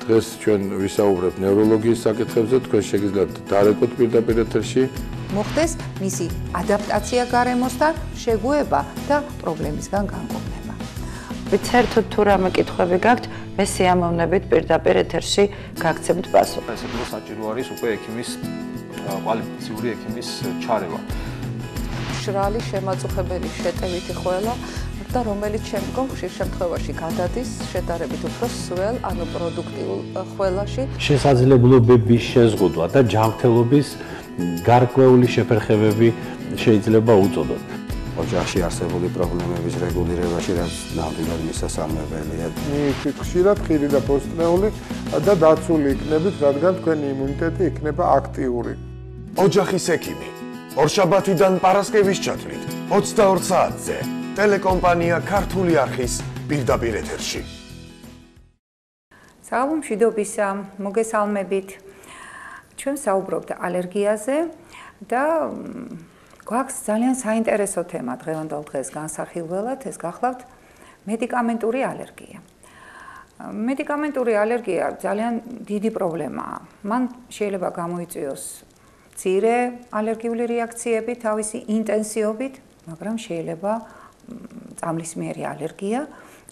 დღეს ჩვენ ვისაუბრებთ ნევროლოგიის საკითხებზე, თქვენ შეგიძლიათ დარეკოთ პირდაპირ ეთერში. მოხდეს მისი ადაპტაცია გარემოსთან, შეგუება და პრობლემისგან განკურნება. ვიცერთოთ თუ რამე კითხვები გაქვთ, მე სიამოვნებით პირდაპირ ეთერში გაგცემთ პასუხს. ეს უფრო საჭირო არის უკვე ექიმის კვალიფიციური ექიმის ჩარევა. მშრალი შემაწუხებელი შეტევითი ხველა და რომელიც შემდგომ ხშირ შემთხვევაში გადადის შედარებით უფრო სველ, ანუ პროდუქტიულ ხველაში. შესაძლებლობების შეზღუდვა და ჯანმრთელობის გარკვეული შეფერხებები შეიძლება უწოდოთ. ოჯახში არსებული პრობლემების რეგულირებაში რაც ნამდვილად მისასალმებელია. ხშირად ხირი და პოსტნეული და დაცული იქნებით, რადგან თქვენი იმუნიტეტი იქნება აქტიური. ოჯახის ექიმი ორშაბათიდან პარასკევის ჩათვლით 22 საათზე ტელეკომპანია ქართული არხის პირდაპირ ეთერში. საღამო მშვიდობისა, მოგესალმებით. ჩვენ საუბრობთ ალერგიაზე და გვაქვს ძალიან საინტერესო თემა დღევანდელ დღეს განსახილველად, ეს გახლავთ მედიკამენტური ალერგია. მედიკამენტური ალერგია ძალიან დიდი პრობლემაა. მან შეიძლება გამოიწვიოს მცირე ალერგიული რეაქციები თავისი ინტენსივობით, მაგრამ შეიძლება წამლისმიერი ალერგია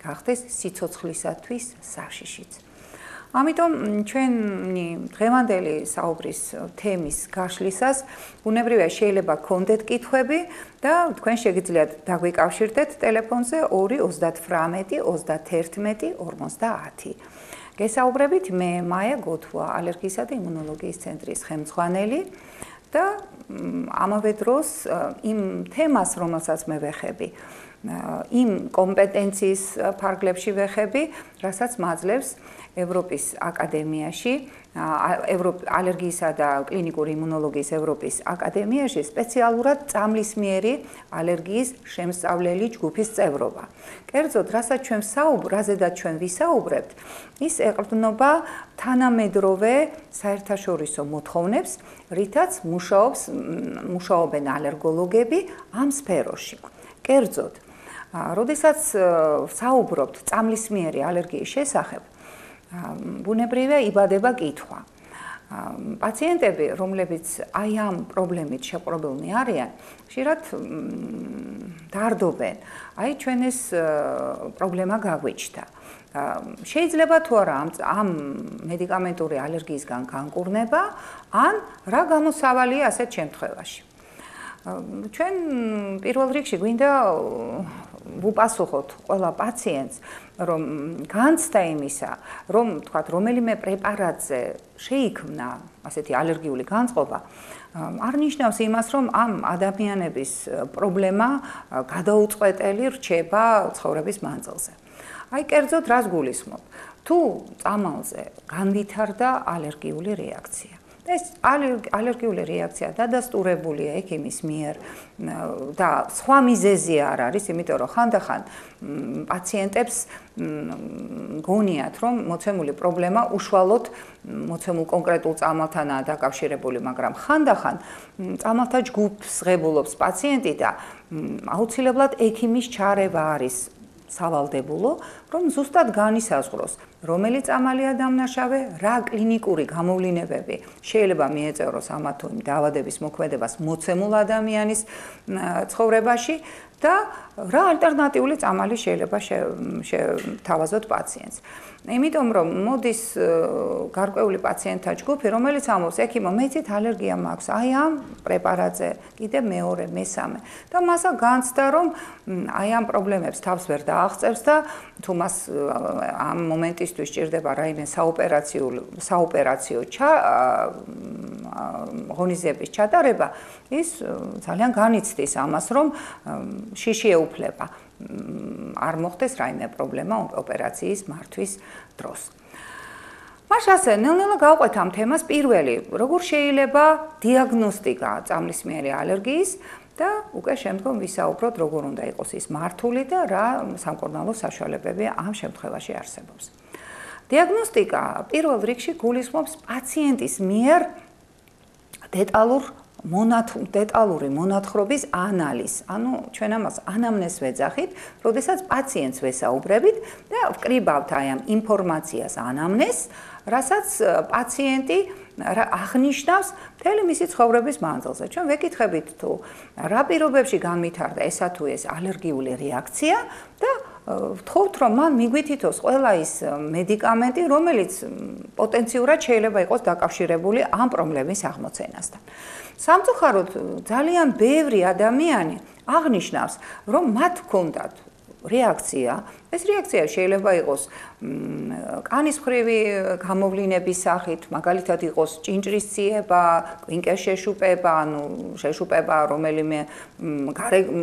გახდეს სიცოცხლისათვის საშიშიც. ამიტომ ჩვენი დღევანდელი საუბრის თემის გაშლისას ბუნებრივია შეიძლება გქონდეთ კითხვები და თქვენ შეგიძლიათ დაგვიკავშირდეთ ტელეფონზე 238 31 50. გესაუბრებით მე მაია გოთვა, ალერგიისა და იმუნოლოგიის ცენტრის ხელმძღვანელი და ამავე დროს იმ თემას, რომელსაც მე ვეხები, იმ კომპეტენციის ფარგლებში ვეხები, რასაც მაძლევს ევროპის აკადემიაში, ალერგიისა და კლინიკური იმუნოლოგიის ევროპის აკადემიაში სპეციალურად წამლისმიერი ალერგიის შემსწავლელი ჯგუფის წევრობა. კერძოდ, რაზედაც ჩვენ ვისაუბრებთ, ის ეყრდნობა თანამედროვე საერთაშორისო მოთხოვნებს, რითაც მუშაობენ ალერგოლოგები ამ სფეროში. კერძოდ, როდესაც საუბრობთ წამლისმიერი ალერგიის შესახებ, ბუნებრივია იბადება კითხვა. პაციენტები, რომლებიც აი ამ პრობლემით შეპყრობილნი არიან, ხშირად დარდობენ. აი ჩვენ ეს პრობლემა გაგვიჩნდა. შეიძლება თუ არა ამ მედიკამენტური ალერგიისგან განკურნება, ან რა გამოსავალია ასეთ შემთხვევაში. ჩვენ პირველ რიგში გვინდა ვუპასუხოთ ყველა პაციენტს, რომ განცდა იმისა, რომ თქვათ რომელიმე პრეპარატზე შეიქმნა ასეთი ალერგიული განწყობა, არ ნიშნავს იმას, რომ ამ ადამიანების პრობლემა გადაუწყვეტელი რჩება ცხოვრების მანძილზე. აი კერძოდ რას გულისხმობ? თუ წამალზე განვითარდა ალერგიული რეაქცია. ეს ალერგიული რეაქცია დადასტურებულია ექიმის მიერ და სხვა მიზეზი არ არის, იმიტომ რომ ხანდახან პაციენტებს გონიათ, რომ მოცემული პრობლემა უშუალოდ მოცემულ კონკრეტულ წამალთანაა დაკავშირებული, მაგრამ ხანდახან წამალთა ჯგუფს ღებულობს პაციენტი და აუცილებლად ექიმის ჩარევა არის სავალდებულო, რომ ზუსტად განისაზღვროს, რომელი წამალია დამნაშავე, რა კლინიკური გამოვლინებები შეიძლება მიეწეროს ამა თუ იმ დაავადების მოქმედებას მოცემულ ადამიანის ცხოვრებაში და რა ალტერნატიული წამალი შეიძლება შეთავაზოთ პაციენტს. იმიტომ რომ მოდის გარკვეული პაციენტთა ჯგუფი, რომელიც ამბობს, ექიმო, მეცით ალერგია მაქვს, აი ამ პრეპარატზე, კიდე მეორე, მესამე. და მასა განცდა, რომ აი ამ პრობლემებს თავს ვერ დააღწევს და თუ მას ამ მომენტისთვის სჭირდება რაიმე საოპერაციო ღონისძიების ჩატარება, ის ძალიან განიცდის ამას, რომ შიში ეუფლება. არ მოხდეს რაიმე პრობლემა ოპერაციის მართვის დროს. მას ასე ნელ-ნელა გავყვეთ ამ თემას პირველი, როგორ შეიძლება დიაგნოსტიკა წამლისმიერი ალერგიის და უკვე შემდგომ ვისაუბროთ, როგორ უნდა იყოს ის მართული და რა სამკურნალო საშუალებები ამ შემთხვევაში არსებობს. დიაგნოსტიკა პირველ რიგში გულისხმობს პაციენტის მიერ დეტალურ დეტალური მონათხრობის ანალიზს. ანუ ჩვენ ამას ანამნეზს ვეძახით, როდესაც პაციენტს ვესაუბრებით და ვკრიბავთ აი ამ ინფორმაციას ანამნეზს, რასაც პაციენტი აღნიშნავს მთელი მისი ცხოვრების მანძილზე. ჩვენ ვეკითხებით თუ რა პირობებში განვითარდა ესა თუ ეს ალერგიული რეაქცია და ვთხოვთ რომ მან მიგვითითოს ყველა ის მედიკამენტი, რომელიც პოტენციურად შეიძლება იყოს დაკავშირებული ამ პრობლემის აღმოცენასთან. სამწუხაროდ ძალიან ბევრი ადამიანი აღნიშნავს, რომ მათ ჰქონდათ რეაქცია. ეს რეაქცია შეიძლება იყოს კანის მხრივი გამოვლინების სახით, მაგალითად იყოს ჭინჭრის ციება, კვინკეს შეშუპება, ანუ შეშუპება, რომელიმე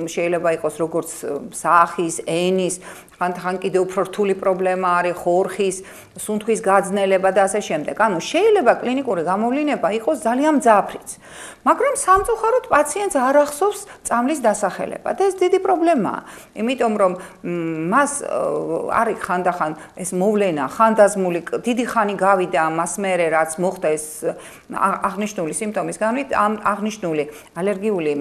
შეიძლება იყოს როგორც სახის, ენის, ხანდახან კიდევ უფრო რთული პრობლემა არის ხორხის, სუნთქვის გაძნელება და ასე შემდეგ. ანუ შეიძლება კლინიკური გამოვლინება იყოს ძალიან მძაფრიც. მაგრამ სამწუხაროდ პაციენტს არ ახსოვს წამლის დასახელება და ეს დიდი პრობლემაა. იმიტომ რომ მას არის ხანდახან ეს მოვლენა ხანდაზმული დიდი ხანი გავიდა მას მერე რაც მოხდა ეს აღნიშნული სიმპტომის აღნიშნული ალერგიული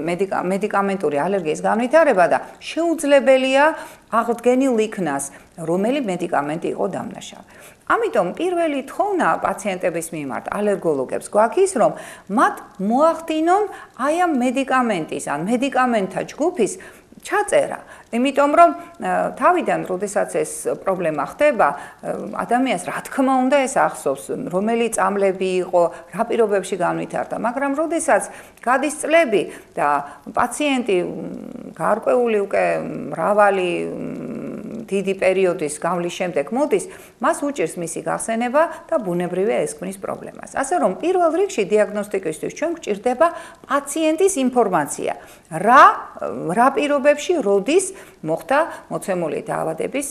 მედიკამენტური ალერგიის განვითარება და შეუძლებელია აღდგენილ იქნას რომელი მედიკამენტი იყო დამნაშავე. ამიტომ პირველი თხოვნა პაციენტების მიმართ ალერგოლოგებს გვაქვს ის რომ მათ მოახდინონ აი ამ მედიკამენტის ან მედიკამენტთა ჯგუფის ჩაწერა. იმიტომ რომ თავიდან როდესაც ეს პრობლემა ხდება, ადამიანს რა თქმა უნდა ეს ახსოვს, რომელი წამლები იყო, რა პირობებში განვითარდა, მაგრამ როდესაც გადის წლები და პაციენტი გარკვეული უკვე მრავალი დიდი პერიოდის გავლის შემდეგ მოდის, მას უჭირს მისი გახსენება და ბუნებრივია ეს ქმნის პრობლემას. ასე რომ პირველ რიგში დიაგნოსტიკისთვის ჩვენ გვჭირდება პაციენტის ინფორმაცია. რა პირობებში, როდის მოხდა მოცემული დაავადების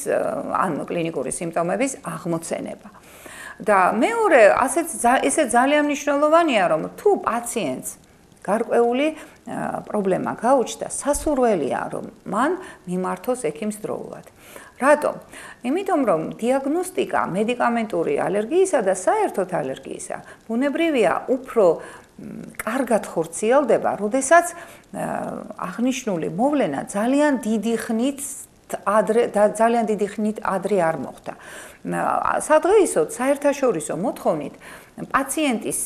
ან კლინიკური სიმპტომების აღმოცენება. და მეორე, ესე ძალიან მნიშვნელოვანია, რომ თუ პაციენტს გარკვეული პრობლემა გაუჩნდა, სასურველია, რომ მან მიმართოს ექიმს დროულად. რატომ? იმიტომ რომ დიაგნოსტიკა მედიკამენტური ალერგიისა და საერთოდ ალერგიისა ბუნებრივია უფრო კარგად ხორციელდება, როდესაც აღნიშნული მოვლენა ძალიან დიდი ხნით ადრე არ მოხდა. სადღეისოდ საერთაშორისო მოთხოვნით პაციენტის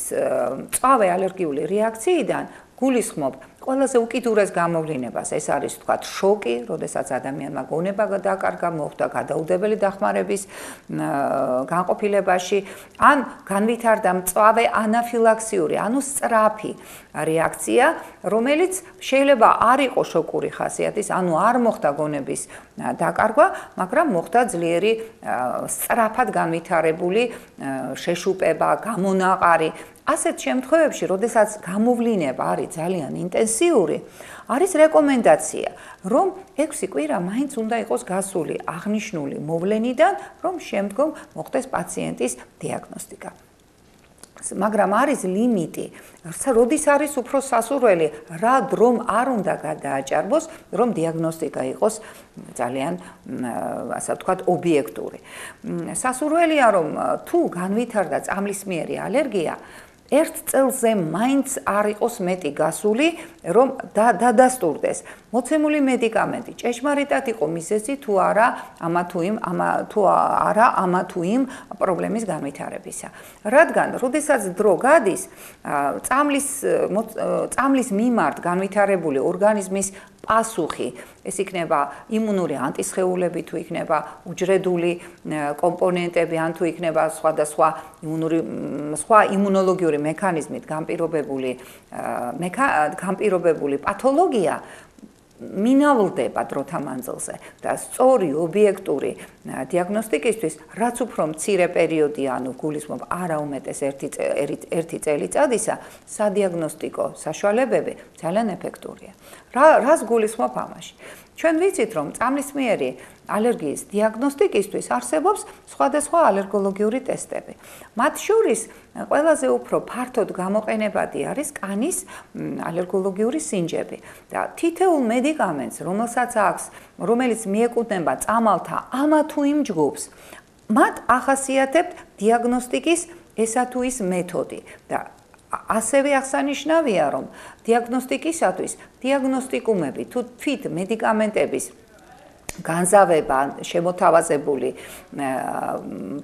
მწვავე ალერგიული რეაქციიდან გულისხმობ ყველაზე უკიდურეს გამოვლინებას, ეს არის თქვათ შოკი, როდესაც ადამიანმა გონება დაკარგა, მოხდა გადაუდებელი დახმარების განყოფილებაში, ან განვითარდა მწვავე ანაფილაქსიური, ანუ სწრაფი რეაქცია, რომელიც შეიძლება არ იყოს შოკური ხასიათის, ანუ არ მოხდა გონების დაკარგვა, მაგრამ მოხდა ძლიერი სწრაფად განვითარებული შეშუპება, გამონაყარი. ასეთ შემთხვევებში, როდესაც გამოვლინება არის ძალიან ინტენსიური, არის რეკომენდაცია, რომ 6 კვირა მაინც უნდა იყოს გასული აღნიშნული მოვლენიდან, რომ შემდგომ მოხდეს პაციენტის დიაგნოსტიკა. მაგრამ არის ლიმიტი, როდის არის უფრო სასურველი, რა დრომ არ უნდა გადააჭარბოს, რომ დიაგნოსტიკა იყოს ძალიან, ასე ვთქვათ, ობიექტური. სასურველია, რომ თუ განვითარდა წამლისმიერი ალერგია, ერთ წელზე მაინც არ იყოს მეტი გასული, რომ დადასტურდეს მოცემული მედიკამენტი ჭეშმარიტად იყო მიზეზი თუ არა ამა თუ იმ პრობლემის განვითარებისა. რადგან, როდესაც დრო გადის, წამლის მიმართ განვითარებული ორგანიზმის პასუხი, ეს იქნება იმუნური ანტისხეულები, თუ იქნება უჯრედული კომპონენტები, ან თუ იქნება სხვა იმუნოლოგიური მექანიზმით განპირობებული პათოლოგია, მინავლდება დროთა მანძილზე და სწორი ობიექტური დიაგნოსტიკისთვის, რაც უფრო მცირე პერიოდი, ანუ გულისხმობ არაუმეტეს 1 წელიწადისა, სადიაგნოსტიკო საშუალებები ძალიან ეფექტურია. რას გულისხმობ ამაში? ჩვენ ვიცით, რომ წამლისმიერი ალერგიის დიაგნოსტიკისთვის არსებობს სხვადასხვა ალერგოლოგიური ტესტები. მათ შორის ყველაზე უფრო ფართოდ გამოყენებადი არის კანის ალერგოლოგიური სინჯები და თითოეულ მედიკამენტს, რომელიც მიეკუთვნება წამალთა ამა თუ იმ ჯგუფს, მათ ახასიათებთ დიაგნოსტიკის ესა თუ ის მეთოდი და ასევე აღსანიშნავია, რომ დიაგნოსტიკისათვის დიაგნოსტიკუმები თუ თვით მედიკამენტების განზავება, შემოთავაზებული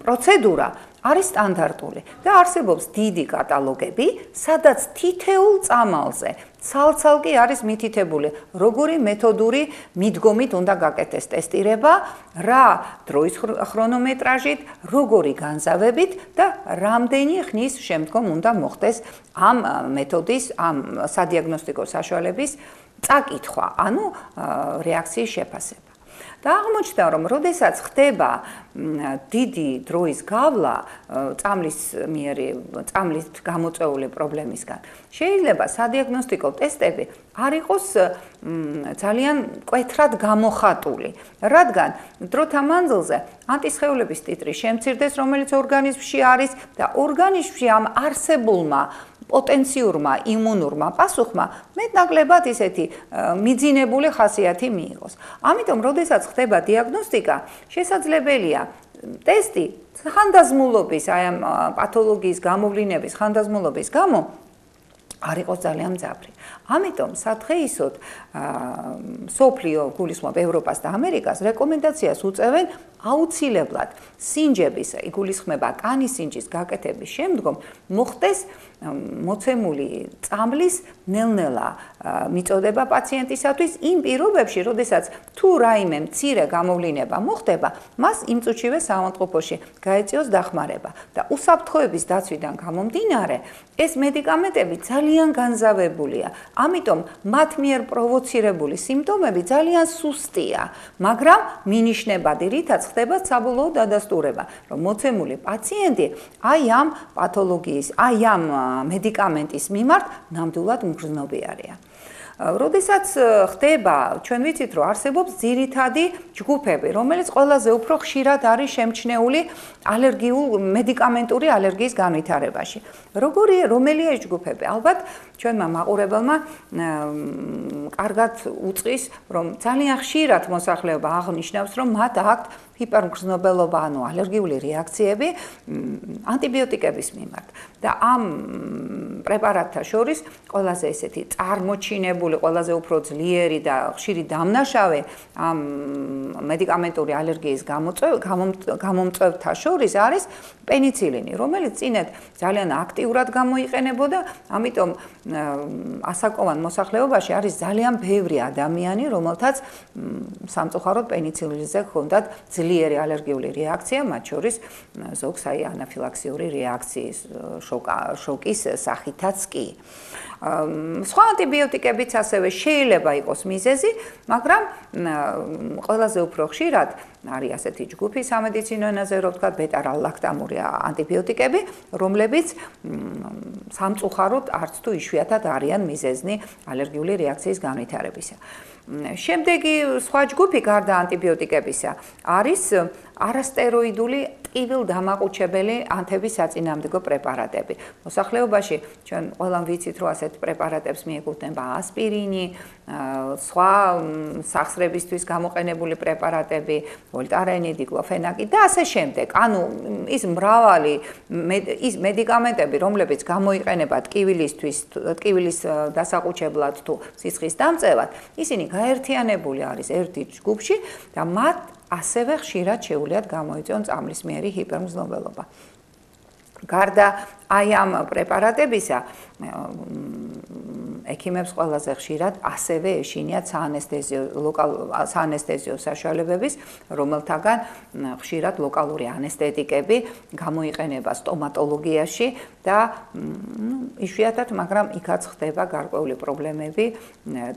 პროცედურა არის სტანდარტული და არსებობს დიდი კატალოგები, სადაც თითოეულ წამალზე ცალ-ცალკე არის მითითებული, როგორი მეთოდური მიდგომით უნდა გაკეთდეს ტესტირება, რა დროის ხრონომეტრაჟით, როგორი განზავებით და რამდენი ხნის შემდგომ უნდა მოხდეს ამ მეთოდის, ამ სადიაგნოსტიკო საშუალების წაკითხვა, ანუ რეაქციის შეფასება. და აღმოჩნდა, რომ როდესაც ხდება დიდი დროის გავლა წამლით გამოწვეული პრობლემისგან, შეიძლება სადიაგნოსტიკო ტესტები არ იყოს ძალიან მკვეთრად გამოხატული, რადგან დროთა მანძილზე ანტისხეულების ტიტრი შემცირდეს, რომელიც ორგანიზმში არის და ორგანიზმში ამ არსებულმა პოტენციურმა იმუნურმა პასუხმა მეტნაკლებად ისეთი მიძინებული ხასიათი მიიღოს. ამიტომ, როდესაც ხდება დიაგნოსტიკა, შესაძლებელია ტესტი ხანდაზმულობის, აი ამ პათოლოგიის გამოვლინების ხანდაზმულობის გამო არ იყოს ძალიან მძაფრი. ამიტომ სადღეისოდ სოფლიო გულისხმობ ევროპას და ამერიკას რეკომენდაციას უწევენ აუცილებლად სინჯების, იგულისხმება კანის სინჯის გაკეთების შემდგომ მოხდეს მოცემული წამლის ნელ-ნელა მიწოდება პაციენტისათვის იმ პირობებში, როდესაც თუ რაიმე მცირე გამოვლინება მოხდება, მას იმ წუთშივე საავადმყოფოში გაეწიოს დახმარება და უსაფრთხოების დაცვიდან გამომდინარე, ეს მედიკამენტები ძალიან განზავებულია. ამიტომ მათ მიერ პროვოცირებული სიმპტომები ძალიან სუსტია, მაგრამ მინიშნებადი, რითაც ხდება საბოლოო დადასტურება, რომ მოცემული პაციენტი აი ამ პათოლოგიის, აი ამ მედიკამენტის მიმართ ნამდვილად მგრძნობიარეა. როდესაც ხდება, ჩვენ ვიცით, რომ არსებობს ძირითადი ჯგუფები, რომელიც ყველაზე უფრო ხშირად არის შემჩნეული მედიკამენტური ალერგიის განვითარებაში. რომელია ეს ჯგუფები? ალბათ ჩვენმა მაყურებელმა კარგად უწყის, რომ ძალიან ხშირად მოსახლეობა აღნიშნავს, რომ მათ აქვთ ჰიპერმგრძნობელობა, ანუ ალერგიული რეაქციები ანტიბიოტიკების მიმართ. და ამ პრეპარატთა შორის ყველაზე ესეთი წარმოჩინებული, ყველაზე უფრო ძლიერი და ხშირი დამნაშავე ამ მედიკამენტური ალერგიის გამომწვევთა შორის არის პენიცილინი, რომელიც წინათ ძალიან აქტიურად გამოიყენებოდა, ამიტომ ასაკოვან მოსახლეობაში არის ძალიან ბევრი ადამიანი, რომელთაც სამწუხაროდ პენიცილინზე ჰქონდათ ძლიერი ალერგიული რეაქცია, მათ შორის ზოგს აი ანაფილაქსიური რეაქციის შოკის სახითაც კი. სხვა ანტიბიოტიკებიც ასევე შეიძლება იყოს მიზეზი, მაგრამ ყველაზე უფრო ხშირად არის ასეთი ჯგუფი სამედიცინო ენაზე, რო ვთქვათ, ბეტარალაქტამური ანტიბიოტიკები, რომლებიც სამწუხაროდ არც თუ იშვიათად არიან მიზეზნი ალერგიული რეაქციის განვითარებისა. შემდეგი სხვა ჯგუფი გარდა ანტიბიოტიკებისა არის არასტეროიდული ტკივილდამაყუჩებელი ანთების საწინააღმდეგო პრეპარატები. მოსახლეობაში ჩვენ ყველამ ვიცით, რომ ასეთ პრეპარატებს მიეკუთვნება ასპირინი, სხვა სახსრებისთვის გამოყენებული პრეპარატები, ვოლტარენი, დიკლოფენაკი და ასე შემდეგ. ანუ ის მრავალი ის მედიკამენტები, რომლებიც გამოიყენება ტკივილის დასაყუჩებლად თუ სისხლის დამწევად, ისინი გაერთიანებული არის ერთ ჯგუფში და მათ ასევე ხშირად შეუძლიათ გამოიწვიონ წამლისმიერი ჰიპერმგრძნობელობა. გარდა აი ამ პრეპარატებისა, ექიმებს ყველაზე ხშირად ასევე ეშინიათ საანესთეზიო საშუალებების, რომელთაგან ხშირად ლოკალური ანესთეტიკები გამოიყენება სტომატოლოგიაში და იშვიათად, მაგრამ იქაც ხდება გარკვეული პრობლემები,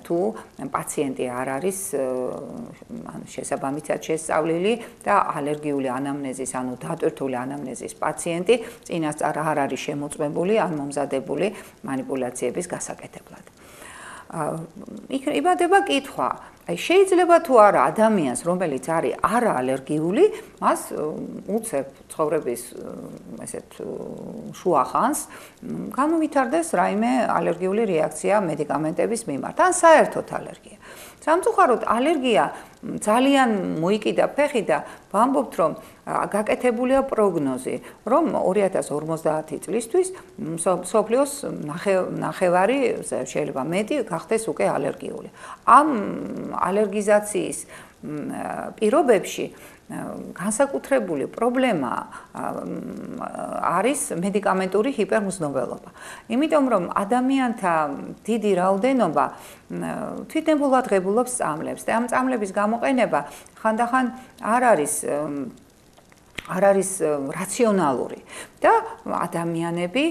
თუ პაციენტი არ არის შესაბამისად შესწავლილი და ალერგიული ანამნეზის, ანუ დატვირთული ანამნეზის პაციენტი წინასწარ არ არის შემოწმებული ან მომზადებული მანიპულაციების გასაკეთებლად. იბადება კითხვა, აი შეიძლება თუ არა ადამიანს, რომელიც არის არაალერგიული, მას უცებ ცხოვრების ესეთ შუახანს განუვითარდეს რაიმე ალერგიული რეაქცია მედიკამენტების მიმართ, ან საერთოდ ალერგია. სამწუხაროდ ალერგია ძალიან მოიკიდა ფეხი და ვამბობთ, რომ გაკეთებულია პროგნოზი, რომ 2050 წლისთვის მსოფლიოს ნახევარი შეიძლება მეტი გახდეს უკვე ალერგიული. ამ ალერგიზაციის პირობებში განსაკუთრებული პრობლემა არის მედიკამენტური ჰიპერმზნობელობა. იმიტომ რომ ადამიანთა დიდი რაოდენობა თვითნებურად ღებულობს წამლებს და ამ წამლების გამოყენება ხანდახან არ არის რაციონალური და ადამიანები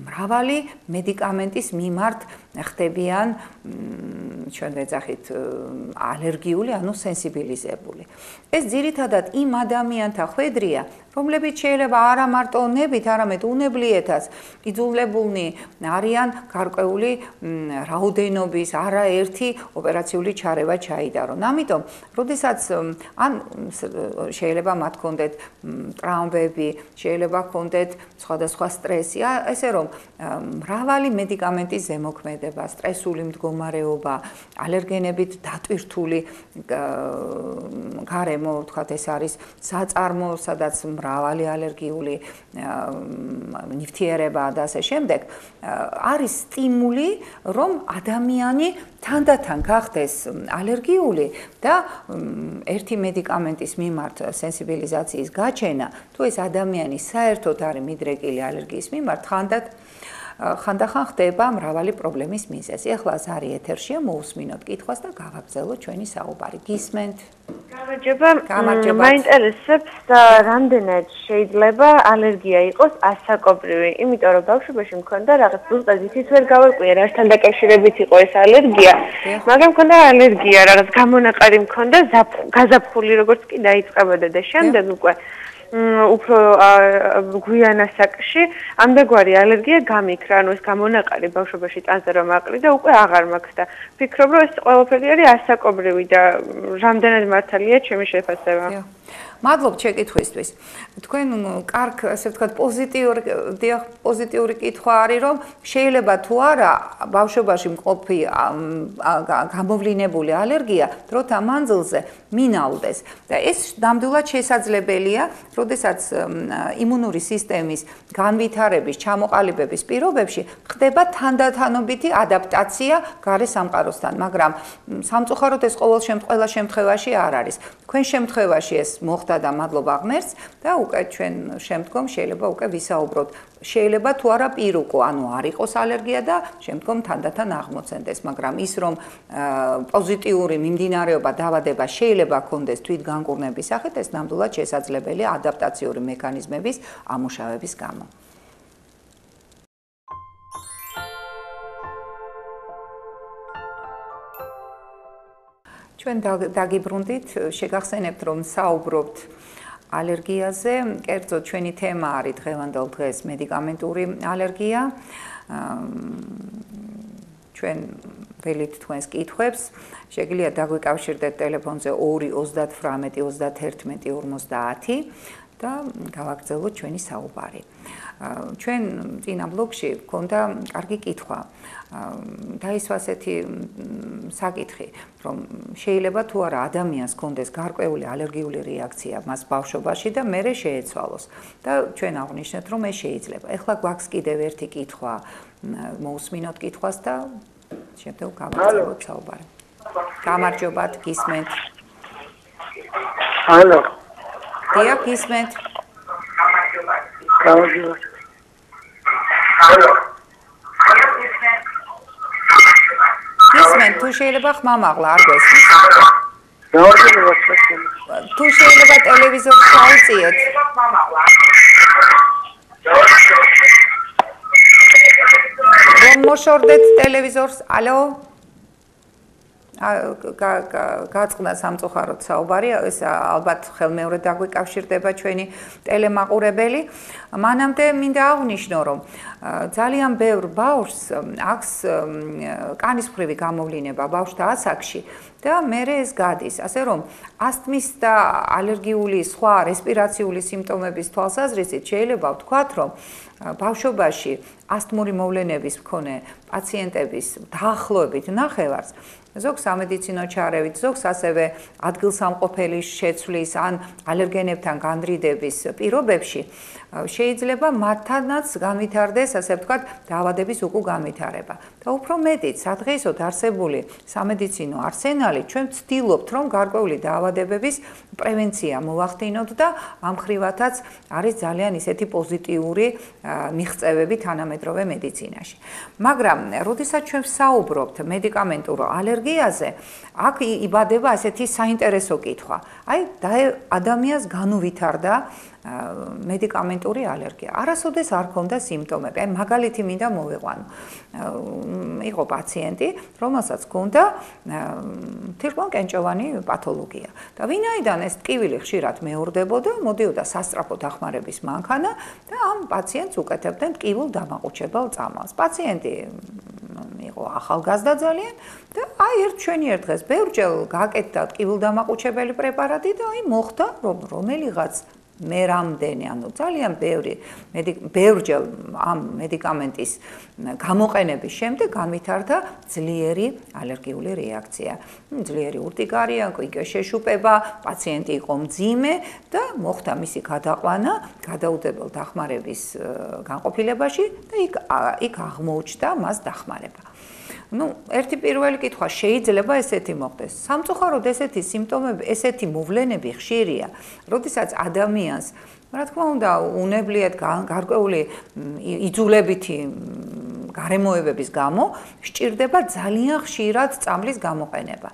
მრავალი მედიკამენტის მიმართ ხდებიან ჩვენ ვეძახით ალერგიული, ანუ სენსიბილიზებული. ეს ძირითადად იმ ადამიანთა ხვედრია, რომლებიც შეიძლება არა მარტო ნებით, არამედ უნებლიეთაც იძულებულნი არიან გარკვეული რაოდენობის არაერთი ოპერაციული ჩარევა ჩაიდარონ. ამიტომ, როდესაც ან შეიძლება მათ ჰქონდეთ ტრავმები, შეიძლება ჰქონდეთ სხვადასხვა სტრესი, ესე რომ მრავალი მედიკამენტის ზემოქმედება, სტრესული მდგომარეობა, ალერგენებით დატვირთული გარემო, ვთქვათ, ეს არის საწარმო, სადაც მრავალი ალერგიული ნივთიერება და ასე შემდეგ, არის სტიმული, რომ ადამიანი თანდათან გახდეს ალერგიული და ერთი მედიკამენტის მიმართ სენსიბილიზაციის გაჩენა, თუ ეს ადამიანი საერთოდ არის მიდრეკილი ალერგიის მიმართ, ხანდახან ხდება მრავალი პრობლემის მიზეზი. ახლა ზარი ეთერშია, მოусმინოთ კითხვას და გავაგრძელოთ ჩვენი საუბარი. გისმენთ? გამარჯობა. მაინტერესებს რამდენად შეიძლება ალერგია იყოს ასაკობრივი, იმიტომ რომ ბავშვობაში მქონდა რაღაც ზუსტად ისიც ვერ გავაკვირე, რასთან დაკავშირებით იყო ეს ალერგია, მაგრამ მქონდა ალერგია, რაღაც გამონაყარი მქონდა, გაზაფხული როგორც კი დაიწყებოდა და შემდეგ უკვე უფრო გვიან ასაკში ამდაგვარი ალერგია გამიქრა, ანუ ეს გამონაყარი ბავშვობაში ტანზე რომ აყრიდა, უკვე აღარ მაქვს და ვფიქრობ, რომ ეს ყველაფერი არის ასაკობრივი და რამდენად მართალია ჩემი შეფასება. მადლობ შეკითხვისთვის. თქვენ კარგ, ასე ვთქვათ, პოზიტიური კითხვა არის, რომ შეიძლება თუ არა ბავშვობაში მყოფი გამოვლინებული ალერგია დროთა მანძილზე მინალდეს. და ეს ნამდვილად შესაძლებელია, როდესაც იმუნური სისტემის განვითარების, ჩამოყალიბების პირობებში ხდება თანდათანობითი ადაპტაცია გარე სამყაროსთან, მაგრამ სამწუხაროდ ეს ყველა შემთხვევაში არ არის. თქვენ შემთხვევაში ეს მოხდა და მადლობა ღმერთს და უკვე ჩვენ შემდგომ შეიძლება უკვე ვისაუბროთ. შეიძლება თუ არა პირუკო, ანუ არ იყოს ალერგია და შემდგომ თანდათან აღმოცენდეს, მაგრამ ის რომ პოზიტიური მიმდინარეობა დაავადება შეიძლება ჰქონდეს თვითგანკურნების სახით, ეს ნამდვილად შესაძლებელია ადაპტაციური მექანიზმების ამუშავების გამო. ჩვენ დაგიბრუნდით, შეგახსენებთ, რომ საუბრობთ ალერგიაზე, კერძოდ ჩვენი თემა არის დღევანდელ დღეს მედიკამენტური ალერგია. ჩვენ ველით თქვენს კითხვებს, შეგიძლიათ დაგვიკავშირდეთ ტელეფონზე 2-38-31-50 და გავაგრძელოთ ჩვენი საუბარი. ჩვენ წინა ბლოგში გქონდა კარგი კითხვა. დაისვა ასეთი საკითხი, რომ შეიძლება თუ არა ადამიანს ჰქონდეს გარკვეული ალერგიული რეაქცია მას ბავშვობაში და მერე შეეცვალოს. და ჩვენ აღვნიშნეთ, რომ ეს შეიძლება. ეხლა გვაქვს კიდევ ერთი კითხვა, მოусმინოთ კითხვას და შემდეგ გავაგრძელოთ საუბარი. გამარჯობათ, გისმენთ? ალო. დიახ, გისმენთ? გამარჯობათ. ალო. გისმენთ, თუ შეიძლება ხმამაღლა არ გვესმის. გამარჯობათ. თუ შეიძლება ტელევიზორს ჩაუწიეთ. რომ მოშორდეთ ტელევიზორს. ალო. გაწყდა სამწუხაროდ საუბარი, ეს ალბათ ხელმეორედ დაგვიკავშირდება ჩვენი ტელემაყურებელი. მანამდე მინდა აღვნიშნო, რომ ძალიან ბევრ ბავშვს აქვს კანის მხრივი გამოვლინება ბავშვთა ასაკში და მერე ეს გადის, ასე რომ ასთმის და ალერგიული სხვა რესპირაციული სიმპტომების თვალსაზრისით შეიძლება ვთქვათ, რომ ბავშვობაში ასთმური მოვლენების მქონე პაციენტების დაახლოებით ნახევარს ზოგს სამედიცინო ჩარევით, ზოგს ასევე ადგილსამყოფელი შეცვლის ან ალერგენებთან განდრიდების პირობებში შეიძლება მათთანაც განვითარდეს, ასე ვთქვათ, დაავადების უკუ განვითარება. და უფრო მეტიც, სადღეისოდ არსებული სამედიცინო არსენალი ჩვენ ვცდილობთ, რომ გარკვეული დაავადებების პრევენცია მოვახდინოთ და ამ ხრივათაც არის ძალიან ისეთი პოზიტიური მიღწევები თანამედროვე მედიცინაში. მაგრამ, როდესაც ჩვენ ვსაუბრობთ მედიკამენტურ ალერგიაზე, აქ იბადება ასეთი საინტერესო კითხვა. აი, ადამიანს განუვითარდა მედიკამენტური ალერგია. არასოდეს არ ქონდა სიმპტომები. აი, მაგალითი მინდა მოვიყვანო. იყო პაციენტი, რომელსაც ჰქონდა თირკმლ-კენჭოვანი პათოლოგია. და ვინაიდან ეს ტკივილი ხშირად მეორდებოდა, მოდიოდა სასწრაფო დახმარების მანქანა და ამ პაციენტს უკეთებდნენ ტკივილ დამაყუჩებელ წამალს. პაციენტი იყო ახალგაზრდა ძალიან და აი ჩვენი ერთ დღეს ბევრჯერ გაკეთდა ტკივილ დამაყუჩებელი პრეპარატი და აი მოხდა რომ რომელიღაც მე რამდენი, ანუ ძალიან ბევრჯერ ამ მედიკამენტის გამოყენების შემდეგ განვითარდა ძლიერი ალერგიული რეაქცია. ძლიერი ურტიკარია, იგი შეშუპება, პაციენტი იყო მძიმე და მოხდა მისი გადაყვანა გადაუდებელ დახმარების განყოფილებაში და იქ აღმოუჩნდა მას დახმარება. ერთი პირველი კითხვა შეიძლება ესეთი მოხდეს. სამწუხაროდ ესეთი სიმპტომები, ესეთი მოვლენები ხშირია, როდესაც ადამიანს, რა თქმა უნდა, უნებლიეთ გარკვეული იძულებითი გარემოებების გამო სჭირდება ძალიან ხშირად წამლის გამოყენება.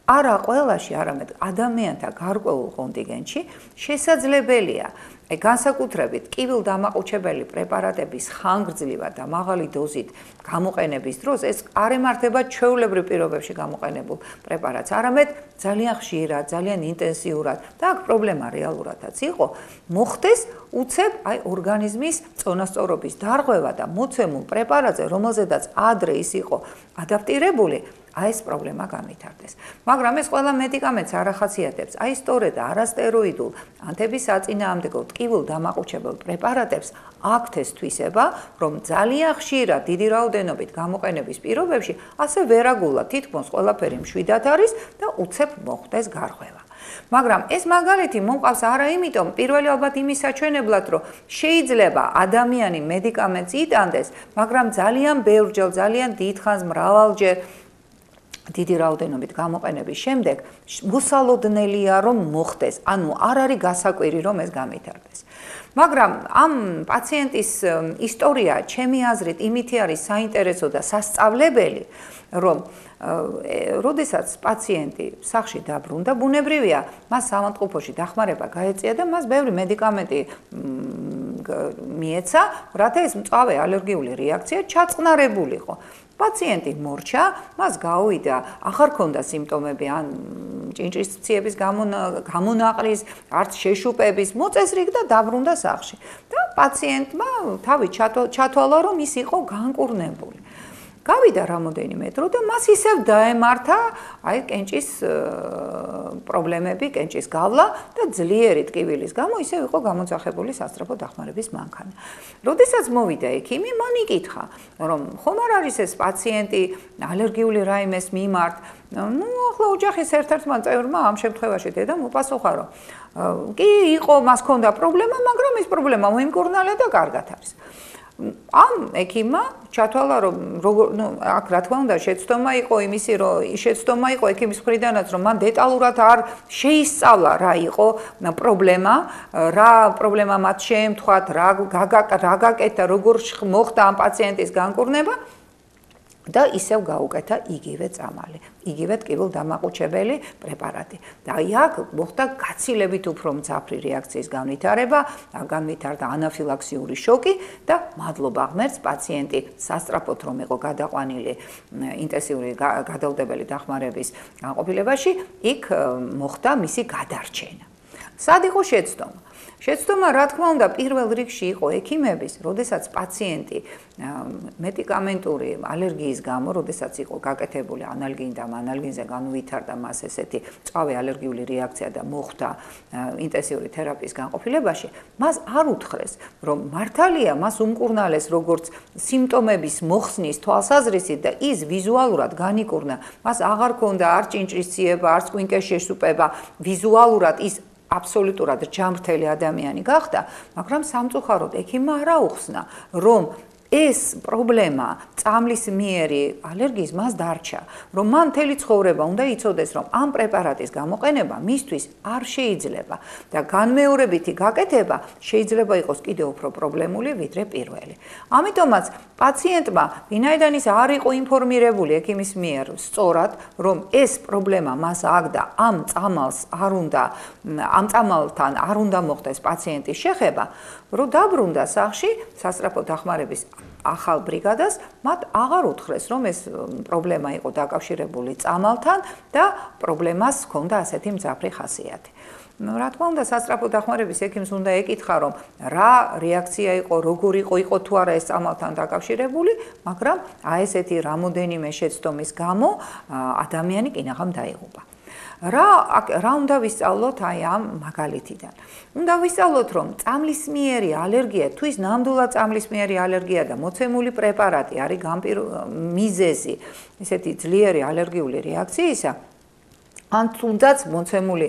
არა ყველაში, არამედ ადამიანთა გარკვეულ კონტინგენტში შესაძლებელია განსაკუთრებით ტკივილ დამაყუჩებელი პრეპარატების ხანგრძლივად და მაღალი დოზით გამოყენების დროს ეს არ ემართება ჩვეულებრივ პირობებში გამოყენებულ პრეპარატს, არამედ ძალიან ხშირად, ძალიან ინტენსიურად და აქ პრობლემა რეალურადაც იყო, მოხდეს უცებ აი ორგანიზმის წონასწორობის დარღვევა და მოცემულ პრეპარატზე, რომელზედაც ადრე ის იყო ადაპტირებული, აი ეს პრობლემა განვითარდეს. მაგრამ ეს ყველა მედიკამენტს არ ახასიათებს. აი სწორედ არასტეროიდულ ანთების საწინააღმდეგო ტკივილ დამაყუჩებელ პრეპარატებს აქვთ ეს თვისება, რომ ძალიან ხშირად დიდი რაოდენობით გამოყენების პირობებში ასე ვერაგულად თითქმის ყველაფერი მშვიდად არის და უცებ მოხდეს გარღვევა. მაგრამ ეს მაგალითი მომყავს არა იმიტომ, პირველი ალბათ იმის საჩვენებლად, რომ შეიძლება ადამიანი მედიკამენტს იტანდეს, მაგრამ ძალიან ბევრჯერ, ძალიან დიდხანს, მრავალჯერ დიდი რაოდენობით გამოყენების შემდეგ მოსალოდნელია რომ მოხდეს, ანუ არ არის გასაკვირი რომ ეს განვითარდეს. მაგრამ ამ პაციენტის ისტორია ჩემი აზრით იმითი არის საინტერესო და სასწავლებელი, რომ როდესაც პაციენტი სახლში დაბრუნდა, ბუნებრივია, მას სამავთყოფოში დახმარება გაეწია და მას ბევრი მედიკამენტი მიეცა, რათა ეს მწვავე ალერგიული რეაქცია ჩაწყნარებულიყო. პაციენტი მორჩა, მას გაუვიდა, აღარ ჰქონდა სიმპტომები, ან ჭინჭისციების გამონაყრის, არც შეშუპების, მოწესრიგ და დაბრუნდა სახლში. და პაციენტმა თავი ჩათვალა, რომ ის იყო განკურნებული. გავიდა რამოდენიმე დრო და მას ისევ დაემართა აი კენჭის პრობლემები, კენჭის გავლა და ძლიერი ტკივილის გამო ისევ იყო გამოძახებული სასწრაფო დახმარების მანქანა. როდესაც მოვიდა ექიმი, მან იკითხა, რომ ხომ არ არის ეს პაციენტი ალერგიული რაიმეს მიმართ? ახლა ოჯახის ერთ-ერთმა წევრმა ამ შემთხვევაში დედამ უპასუხა, რომ კი იყო, მას ჰქონდა პრობლემა, მაგრამ ეს პრობლემა მოიმკურნალა და კარგად არის. ამ ექიმმა ჩათვალა, რომ აქ რა თქმა უნდა შეცდომა იყო იმისი, რომ შეცდომა იყო ექიმის მხრიდანაც, რომ მან დეტალურად არ შეისწავლა რა იყო პრობლემა, რა პრობლემა მათ შეემთხვათ, რა გაკეთა, როგორ მოხდა ამ პაციენტის განკურნება და ისევ გაუკეთა იგივე წამალი, იგივე ტკივილ-დამაყუჩებელი პრეპარატი. და აქ მოხდა გაცილებით უფრო მძაფრი რეაქციის განვითარება, განვითარდა ანაფილაქსიური შოკი და მადლობა ღმერთს პაციენტი სასწრაფოდ რომ იყო გადაყვანილი ინტენსიური გადაუდებელი დახმარების განყოფილებაში, იქ მოხდა მისი გადარჩენა. სად იყო შეცდომა? შეცდომა, რა თქმა უნდა, პირველ რიგში იყო ექიმების, როდესაც პაციენტი მედიკამენტური ალერგიის გამო, როდესაც იყო გაკეთებული ანალგინი და ანალგინზე განუვითარდა მას ესეთი მწვავე ალერგიული რეაქცია და მოხდა ინტენსიური თერაპიის განყოფილებაში, მას არ უთხრეს, რომ მართალია მას უმკურნალეს როგორც სიმპტომების მოხსნის თვალსაზრისით და ის ვიზუალურად განიკურნა, მას აღარ ჰქონდა არ ჭინჭრის ციება, არც კვინკეს შეშუპება, ვიზუალურად ის აბსოლუტურად ჯანმრთელი ადამიანი გახდა, მაგრამ სამწუხაროდ ექიმმა არ აუხსნა, რომ ეს პრობლემა წამლისმიერი ალერგიის მას დარჩა, რომ მან მთელი ცხოვრება უნდა იცოდეს, რომ ამ პრეპარატის გამოყენება მისთვის არ შეიძლება და განმეორებითი გაკეთება შეიძლება იყოს კიდევ უფრო პრობლემული ვიდრე პირველი. ამიტომაც პაციენტმა ვინაიდან ის არ იყო ინფორმირებული ექიმის მიერ სწორად, რომ ეს პრობლემა მას აქვს და ამ წამალთან არ უნდა მოხდეს პაციენტის შეხება, რომ დაბრუნდა სახლში სასწრაფო დახმარების ახალ ბრიგადას, მათ აღარ უთხრეს, რომ ეს პრობლემა იყო დაკავშირებული წამალთან და პრობლემას ჰქონდა ასეთი მძაფრი ხასიათი. რა თქმა უნდა, სასწრაფო დახმარების ექიმს უნდა ეკითხა, რომ რა რეაქცია იყო, როგორ იყო თუ არა ეს წამალთან დაკავშირებული, მაგრამ აი ესეთი რამოდენიმე შეცდომის გამო ადამიანი კინაღამ დაიღუპა. რა უნდა ვისწავლოთ აი ამ მაგალითიდან? უნდა ვისწავლოთ, რომ წამლისმიერი ალერგია, თუ ის ნამდვილად წამლისმიერი ალერგია და მოცემული პრეპარატი არის მიზეზი ესეთი ძლიერი ალერგიული რეაქციისა, ან თუნდაც მოცემული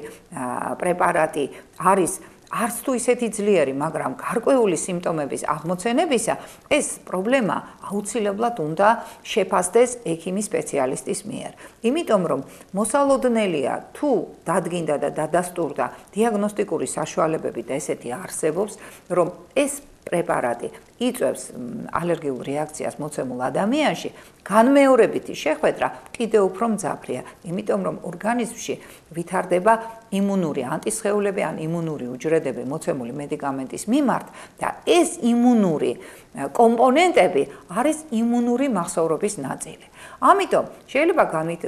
პრეპარატი არის არც თუ ისეთი ძლიერი, მაგრამ გარკვეული სიმპტომების აღმოცენებისა, ეს პრობლემა აუცილებლად უნდა შეფასდეს ექიმის სპეციალისტის მიერ. იმიტომ რომ მოსალოდნელია, თუ დადგინდა და დადასტურდა დიაგნოსტიკური საშუალებები და ესეთი არსებობს, რომ ეს პრეპარატი იწვევს ალერგიულ რეაქციას მოცემულ ადამიანში, განმეორებითი შეხვედრა კიდევ უფრო მძაფრია, იმიტომ რომ ორგანიზმში ვითარდება იმუნური ანტისხეულები ან იმუნური უჯრედები მოცემული მედიკამენტის მიმართ და ეს იმუნური კომპონენტები არის იმუნური მახსოვრობის ნაწილი. ამიტომ შეიძლება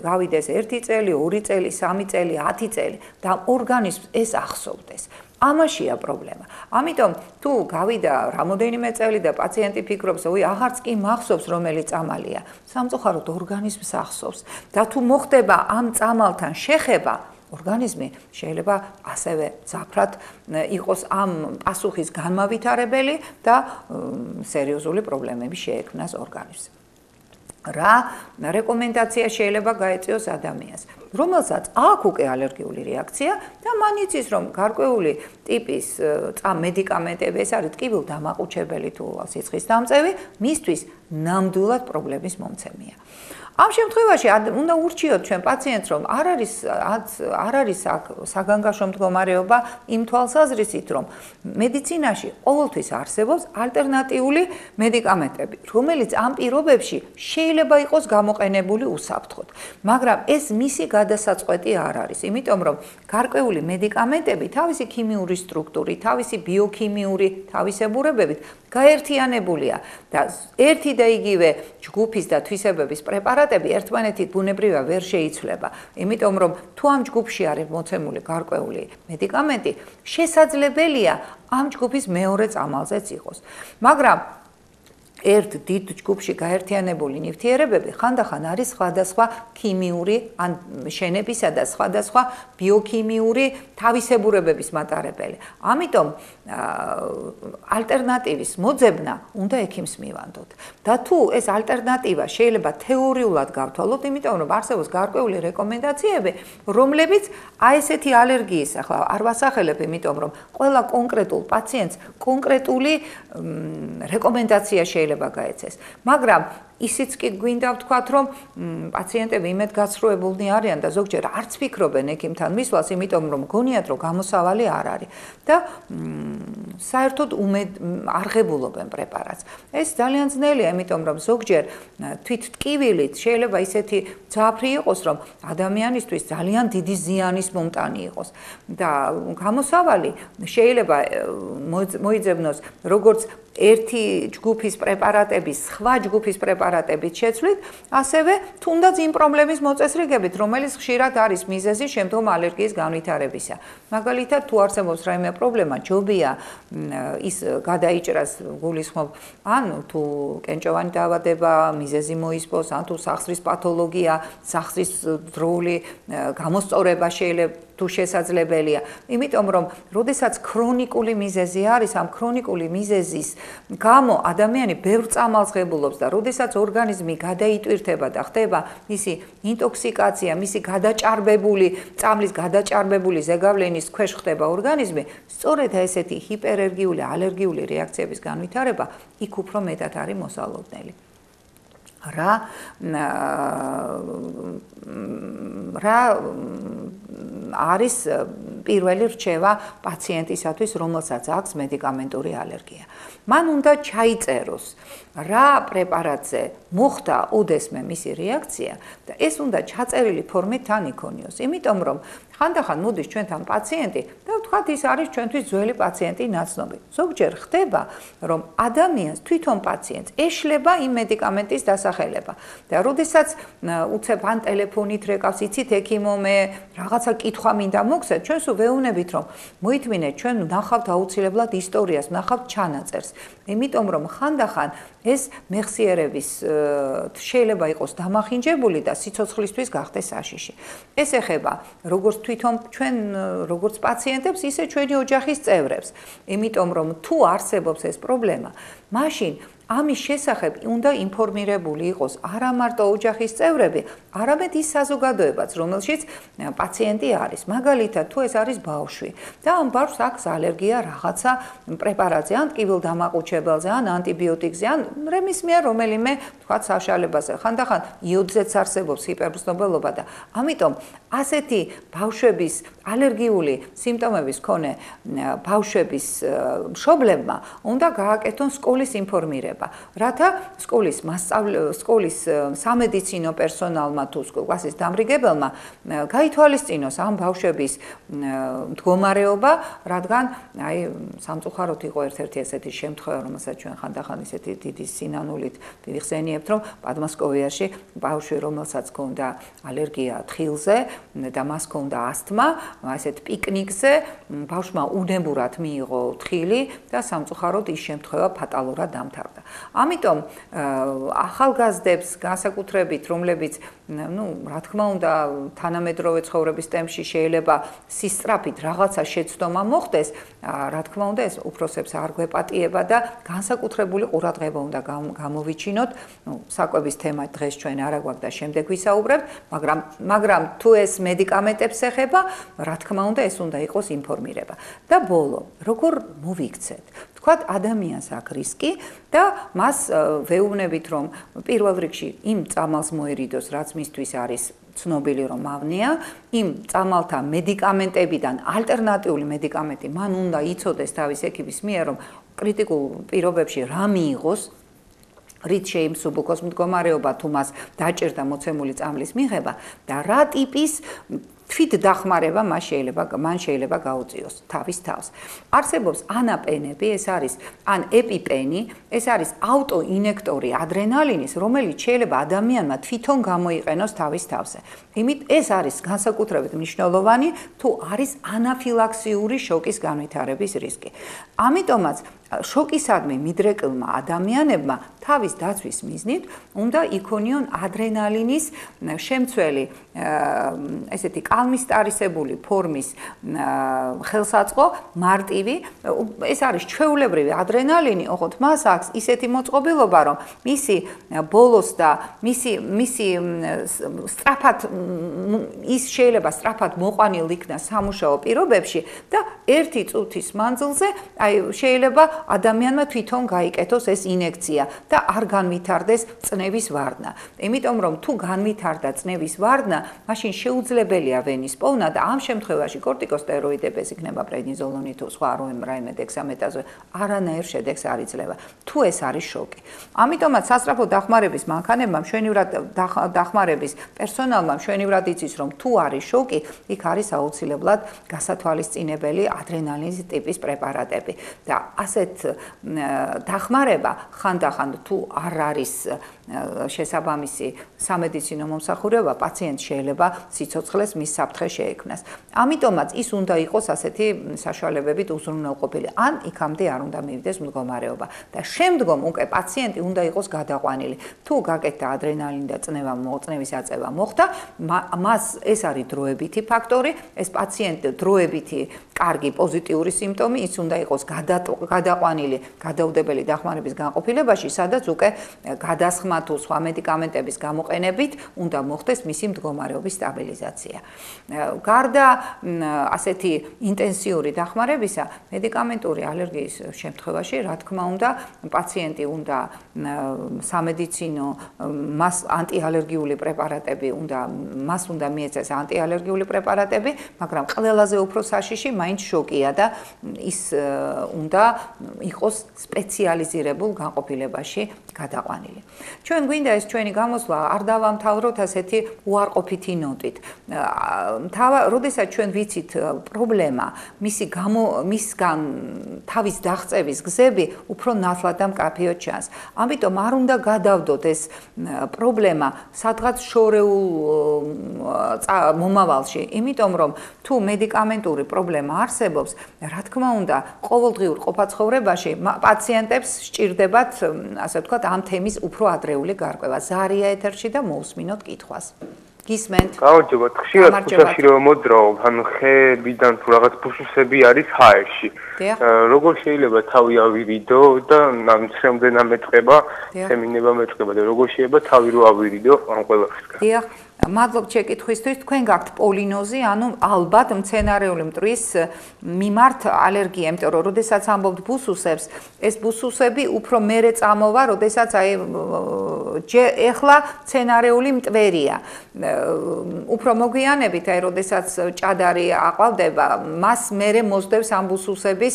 გავიდეს 1 წელი, 2 წელი, 3 წელი, 10 წელი და ორგანიზმს ეს ახსოვდეს. ამაშია პრობლემა. ამიტომ თუ გავიდა რამოდენიმე წელი და პაციენტი ფიქრობს, ой, აღარც კი მახსოვს რომელი წამალია, სამწუხაროდ ორგანიზმს ახსოვს და თუ მოხდება ამ წამალთან შეხება, ორგანიზმი შეიძლება ასევე ძაფრად იყოს ამ პასუხის განმავითარებელი და სერიოზული პრობლემები შეექმნას ორგანიზმს. რა რეკომენდაცია შეიძლება გაეწიოს ადამიანს, რომელსაც აქვს უკვე ალერგიული რეაქცია და მან იცის, რომ გარკვეული ტიპის მედიკამენტები, ეს არის ტკივილ-დამაყუჩებელი თუ სიცხის დამწევი, მისთვის ნამდვილად პრობლემის მომცემია. ამ შემთხვევაში უნდა ურჩიოთ ჩვენ პაციენტს, რომ არ არის საგანგაშო მდგომარეობა იმ თვალსაზრისით, რომ მედიცინაში ყოველთვის არსებობს ალტერნატიული მედიკამენტები, რომელიც ამ პირობებში შეიძლება იყოს გამოყენებული უსაფრთხოდ. მაგრამ ეს მისი გადასაწყვეტი არ არის, იმიტომ რომ გარკვეული მედიკამენტები თავისი ქიმიური სტრუქტურით, თავისი ბიოქიმიური თავისებურებებით გაერთიანებულია და ერთი და იგივე ჯგუფის და თვისებების პრეპარატები ერთმანეთით ბუნებრივად ვერ შეიცვლება. იმიტომ რომ თუ ამ ჯგუფში არის მოცემული გარკვეული მედიკამენტი, შესაძლებელია ამ ჯგუფის მეორე წამალზეც იყოს. მაგრამ ერთ დიდ ჯგუფში გაერთიანებული ნივთიერებები ხანდახან არის სხვადასხვა ქიმიური ან შენებისა და სხვადასხვა ბიოქიმიური თავისებურებების მატარებელი. ამიტომ ალტერნატივის მოძებნა უნდა ექიმს მივანდოთ. და თუ ეს ალტერნატივა შეიძლება თეორიულად გავთვალოთ, იმიტომ რომ არსებობს გარკვეული რეკომენდაციები, რომლებიც აი ესეთი ალერგიის, ახლა არ ვასახელებ, იმიტომ რომ ყველა კონკრეტულ პაციენტს კონკრეტული რეკომენდაცია შეიძლება გაეცეს. მაგრამ ისიც კი გვინდა ვთქვათ, რომ პაციენტები იმედგაცრუებულნი არიან და ზოგჯერ არც ფიქრობენ ექიმთან მისვლას, იმიტომ რომ გონიათ, რომ გამოსავალი არ არის და საერთოდ არღებულობენ პრეპარატს. ეს ძალიან ძნელია, იმიტომ რომ ზოგჯერ თვით ტკივილით შეიძლება ისეთი ძაფრი იყოს, რომ ადამიანისთვის ძალიან დიდი ზიანის მომტანი იყოს და გამოსავალი შეიძლება მოიძებნოს როგორც ერთი ჯგუფის პრეპარატების, სხვა ჯგუფის პრეპარატებით შეცვლით, ასევე თუნდაც იმ პრობლემის მოწესრიგებით, რომელიც ხშირად არის მიზეზი შემდგომ ალერგიის განვითარებისა. მაგალითად, თუ არსებობს რაიმე პრობლემა, ჯობია ის გადაიჭრას გულისხმობ, ან თუ კენჭოვანი დაავადება, მიზეზი მოისპოს, ან თუ სახსრის პათოლოგია, სახსრის დროული გამოსწორება შეიძლება თუ შესაძლებელია. იმიტომ რომ, როდესაც ქრონიკული მიზეზი არის, ამ ქრონიკული მიზეზის გამო ადამიანი ბევრ წამალს ღებულობს და როდესაც ორგანიზმი გადაიტვირთება და ხდება მისი ინტოქსიკაცია, მისი გადაჭარბებული, წამლის გადაჭარბებული ზეგავლენის ქვეშ ხდება ორგანიზმი, სწორედ ესეთი ჰიპერერგიული, ალერგიული რეაქციების განვითარება იქ უფრო მეტად არის მოსალოდნელი. რა არის პირველი რჩევა პაციენტისათვის, რომელსაც აქვს მედიკამენტური ალერგია. მან უნდა ჩაიწეროს, რა პრეპარატზე მოხდა ოდესმე მისი რეაქცია და ეს უნდა ჩაწერილი ფორმით თან იქონიოს. იმიტომ რომ ხანდახან მოდის ჩვენთან პაციენტი და ვთქვათ, ის არის ჩვენთვის ძველი პაციენტი ნაცნობი. ზოგჯერ ხდება, რომ ადამიანს თვითონ პაციენტს ეშლება იმ მედიკამენტის დასახელება და როდესაც უცებ ან ტელეფონით რეკავს, იცით ექიმო, მე რაღაცა კითხვა მინდა მოგცეთ, ჩვენ სულ ვეუბნებით, რომ მოითმინეთ, ჩვენ ვნახავთ აუცილებლად ისტორიას, ვნახავთ ჩანაწერს. იმიტომ რომ ხანდახან ეს მეხსიერების შეიძლება იყოს დამახინჯებული და სიცოცხლისთვის გახდეს საშიში. ეს ეხება როგორც თვითონ ჩვენ როგორც პაციენტებს, ისე ჩვენი ოჯახის წევრებს. იმიტომ რომ თუ არსებობს ეს პრობლემა, მაშინ ამის შესახებ უნდა ინფორმირებული იყოს არა მარტო ოჯახის წევრები, არამედ ის საზოგადოებაც, რომელშიც პაციენტი არის. მაგალითად, თუ ეს არის ბავშვი და ამ ბავშვს აქვს ალერგია რაღაცა პრეპარატზე, ან ტკივილდამაყუჩებელზე, ან ანტიბიოტიკზე, ან რემისმიერ რომელიმე, თქვათ, საშუალებაზე. ხანდახან იოდზეც არსებობს ჰიპერმზნობელობა და ამიტომ ასეთი ბავშვების ალერგიული სიმპტომების მქონე ბავშვების მშობლებმა უნდა გააკეთონ სკოლის ინფორმირება. რათა სკოლის სამედიცინო პერსონალმა თუ კლასის დამრიგებელმა გაითვალისწინოს ამ ბავშვების მდგომარეობა, რადგან აი სამწუხაროდ იყო ერთ-ერთი ესეთი შემთხვევა, რომელსაც ჩვენ ხანდახან ისეთი დიდი სინანულით ვიხსენიებთ, რომ პადმოსკოვიაში ბავშვი, რომელსაც ჰქონდა ალერგია თხილზე და მას ჰქონდა ასთმა, ასეთ პიკნიკზე ბავშვმა უნებურად მიიღო თხილი და სამწუხაროდ ის შემთხვევა ფატალურად დამთავრდა. ამიტომ ახალგაზრდებს განსაკუთრებით, რომლებიც, რა თქმა უნდა, თანამედროვე ცხოვრების ტემპში შეიძლება სისწრაფით რაღაცა შეცდომა მოხდეს, რა თქმა უნდა, ეს უფროსებს არ გვეპატიება და განსაკუთრებული ყურადღება უნდა გამოვიჩინოთ. საკვების თემა დღეს ჩვენ არა გვაქვს და შემდეგ ვისაუბრებთ, მაგრამ თუ ეს მედიკამენტებს ეხება, რა თქმა უნდა, ეს უნდა იყოს ინფორმირება. და ბოლო, როგორ მოვიქცეთ? თქვათ, ადამიანს აქვს რისკი და მას ვეუბნებით, რომ პირველ რიგში იმ წამალს მოერიდოს, რაც მისთვის არის ცნობილი, რომ ავნია, იმ წამალთა მედიკამენტებიდან ალტერნატიული მედიკამენტი მან უნდა იცოდეს თავის ექიმის მიერ, რომ კრიტიკულ პირობებში რა მიიღოს, რით შეიმსუბუქოს მდგომარეობა, თუ მას დაჭირდა მოცემული წამლის მიღება და რა ტიპის თვით დახმარება მან შეიძლება გაუწიოს თავის თავს. არსებობს ანაპენები, ეს არის ან ეპიპენი, ეს არის ავტოინექტორი ადრენალინის, რომელიც შეიძლება ადამიანმა თვითონ გამოიყენოს თავის თავზე. ეს არის განსაკუთრებით მნიშვნელოვანი, თუ არის ანაფილაქსიური შოკის განვითარების რისკი. ამიტომაც შოკისადმი მიდრეკილმა ადამიანებმა თავის დაცვის მიზნით უნდა იქონიონ ადრენალინის შემცველი ესეთი კალმისტარისებული ფორმის ხელსაწყო, მარტივი, ეს არის ჩვეულებრივი ადრენალინი, ოღონდ მას აქვს ისეთი მოწყობილობა, რომ მისი ბოლოს და მისი სწრაფად ის შეიძლება სწრაფად მოყვანილ იქნა სამუშაო პირობებში და 1 წუთის მანძილზე, აი შეიძლება ადამიანმა თვითონ გაიკეთოს ეს ინექცია და არ განვითარდეს წნევის ვარდნა. იმიტომ რომ თუ განვითარდა წნევის ვარდნა, მაშინ შეუძლებელია ვენის პოვნა და ამ შემთხვევაში კორტიკოსტეროიდები იქნება პრედნიზოლონი თუ სხვა რაიმე დექსამეტაზოი, არანაირ შედეგს არ იძლევა. თუ ეს არის შოკი. ამიტომაც სასწრაფო დახმარების მანქანებმა მშვენივრად დახმარების პერსონალმა მშვენივრად იცის რომ თუ არის შოკი, იქ არის აუცილებლად გასათვალისწინებელი ადრენალინის ტიპის პრეპარატები და ასეთ დახმარება ხანდახან თუ არ არის შესაბამისი სამედიცინო მომსახურება, პაციენტს შეიძლება სიცოცხლეს მის საფრთხე შეექმნას. ამიტომაც ის უნდა იყოს ასეთი საშუალებებით უზრუნველყოფილი, ან იქამდე არ უნდა მივიდეს მდგომარეობა და შემდგომ უკვე პაციენტი უნდა იყოს გადაყვანილი. თუ გაკეთდა ადრენალინი და წნევის აწევა მოხდა, მას ეს არის დროებითი ფაქტორი, ეს პაციენტი დროებითი კარგი პოზიტიური სიმპტომი, ის უნდა იყოს გადაყვანილი გადაუდებელი დახმარების განყოფილებაში, სადაც უკვე გადასხმა თუ სხვა მედიკამენტების გამოყენებით უნდა მოხდეს მისი მდგომარეობის სტაბილიზაცია. გარდა ასეთი ინტენსიური დახმარებისა, მედიკამენტური ალერგიის შემთხვევაში, რა თქმა უნდა, პაციენტი უნდა სამედიცინო მას ანტიალერგიული პრეპარატები მას უნდა მიეცეს ანტიალერგიული პრეპარატები, მაგრამ ყველაზე უფრო საშიში მაინც შოკია და ის უნდა იყოს სპეციალიზირებულ განყოფილებაში გადაყვანილი. ჩვენ გვინდა ეს ჩვენი გამოსვლა არ დავამთავროთ ასეთი უარყოფითი ნოტით. როდესაც ჩვენ ვიცით პრობლემა, მისგან თავის დაღწევის გზები უფრო ნათლად და მკაფიოდ ჩანს. ამიტომ არ უნდა გადავდოთ ეს პრობლემა სადღაც შორეულ მომავალში, იმიტომ რომ თუ მედიკამენტური პრობლემა არსებობს, რა თქმა უნდა, ყოველდღიურ ყოფაცხოვრებაში პაციენტებს სჭირდებათ, ასე ვთქვათ, ამ თემის უფრო ადრეული გარკვევა. ზარია ეთერში და მოусმინოთ კითხვას. გისმენთ? გამარჯობათ. ხშირად ქუჩაში რომ მოდრაობ, ან ხეებიდან თუ რაღაც ბუსუსები არის ჰაერში. როგორ შეიძლება თავი ავირიდო და ნამცრემდენა მეტყება, სემინება მეტყება და როგორ შეიძლება თავი რო ავირიდო ამ ყველაფრისგან? დიახ. მადლობ შეკითხვისთვის. თქვენ გაქვთ პოლინოზი, ანუ ალბათ მცენარეული მტვრის მიმართ ალერგია, იმიტომ რომ როდესაც ამბობთ ბუსუსებს, ეს ბუსუსები უფრო მერე წამოვა, როდესაც ეხლა მცენარეული მტვერია. უფრო მოგვიანებით, როდესაც ჭადარი აყვავდება, მას მერე მოსდევს ამ ბუსუსების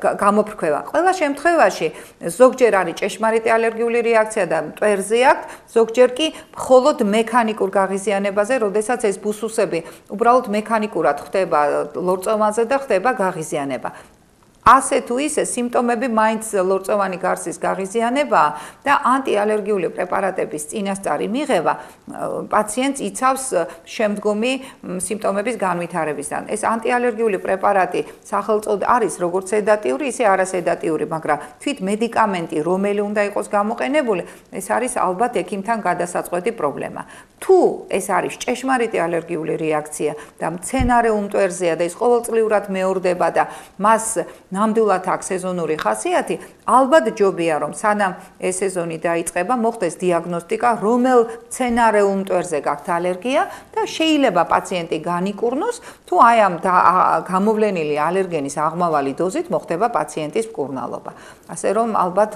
გამოფრქვევა. ყველა შემთხვევაში ზოგჯერ არის ჭეშმარიტი ალერგიული რეაქცია და მტვერზე აქვს, ზოგჯერ კი მხოლოდ მექანიკურ გაღიზიანებაზე, როდესაც ეს ბუსუსები უბრალოდ მექანიკურად ხდება ლორწოვანზე და ხდება გაღიზიანება. ასე თუ ისე სიმპტომები მაინც ლორწოვანი გარსის გაღიზიანებაა და ანტიალერგიული პრეპარატების წინასწარი მიღება პაციენტს იცავს შემდგომი სიმპტომების განვითარებისგან. ეს ანტიალერგიული პრეპარატი სახელწოდ არის როგორც სედატიური, ისე არასედატიური, მაგრამ თვით მედიკამენტი, რომელი უნდა იყოს გამოყენებული, ეს არის ალბათ ექიმთან გადასაწყვეტი პრობლემა. თუ ეს არის ჭეშმარიტი ალერგიული რეაქცია და მცენარეულ მტვერზეა და ის ყოველწლიურად მეორდება და მას ნამდვილად აქვს სეზონური ხასიათი, ალბათ ჯობია რომ სანამ ეს სეზონი დაიწყება, მოხდეს დიაგნოსტიკა, რომელ მცენარეულ მტვერზე გაქვთ ალერგია და შეიძლება პაციენტი განიკურნოს, თუ აი ამ გამოვლენილი ალერგენის აღმავალი დოზით მოხდება პაციენტის მკურნალობა. ასე რომ ალბათ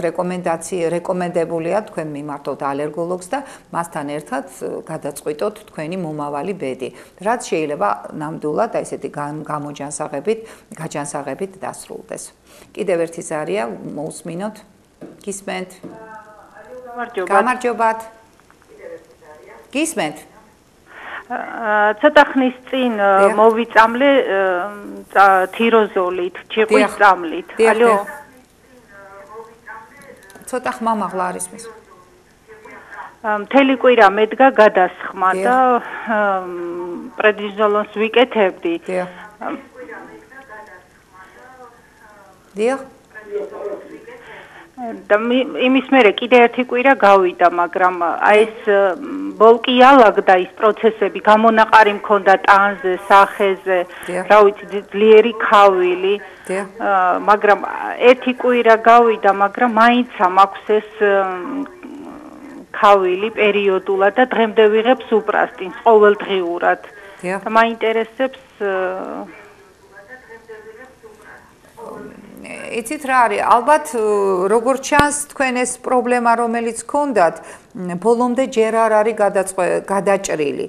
რეკომენდებულია თქვენ მიმართოთ ალერგოლოგს და მასთან ერთად გადაწყვიტოთ თქვენი მომავალი ბედი, რაც შეიძლება ნამდვილად აი ესეთი გაჯანსაღებით დასრულდეს. კიდევ ერთი ზარია, მოусმინოთ. გისმენთ? გამარჯობათ. გისმენთ? ცოტა ხნის წინ მოვიწამლე თიროზოლით, ჩიყვის წამლით. ალო. ცოტა ხმამაღლა არის მის. მთელი კვირა მედგა გადასხმა და პრედნიზოლონს ვიკეთებდი. დიახ. და იმის მერე კიდე ერთი კვირა გავიდა, მაგრამ აი ეს ბოლკი ალაგდა ის პროცესები, გამონაყარი მქონდა ტანზე, სახეზე, რა ვიცი, ძლიერი ქავილი. მაგრამ ერთი კვირა გავიდა, მაგრამ მაინც მაქვს ეს ქავილი პერიოდულად და დღემდე ვიღებ სუპრასტინს ყოველდღიურად. და მაინტერესებს იცით რა არის? ალბათ როგორც ჩანს თქვენ ეს პრობლემა რომელიც გქონდათ ბოლომდე ჯერ არ არის გადაჭრილი.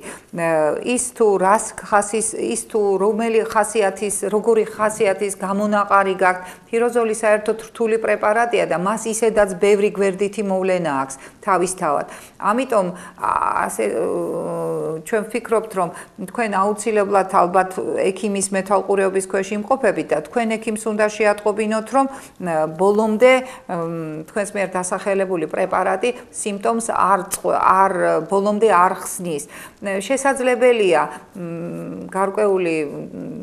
ის თუ რას ხასის, ის თუ როგორი ხასიათის გამონაყარი გაქვთ, ფიროზოლი საერთოდ რთული პრეპარატია და მას ისედაც ბევრი გვერდითი მოვლენა აქვს თავისთავად. ამიტომ ასე ჩვენ ვფიქრობთ, რომ თქვენ აუცილებლად ალბათ ექიმის მეთვალყურეობის ქვეშ იმყოფებით და თქვენ ექიმს უნდა შეატყობინოთ, რომ ბოლომდე თქვენს მიერ დასახელებული პრეპარატი სიმპტომს ბოლომდე არ ხსნის. შესაძლებელია გარკვეული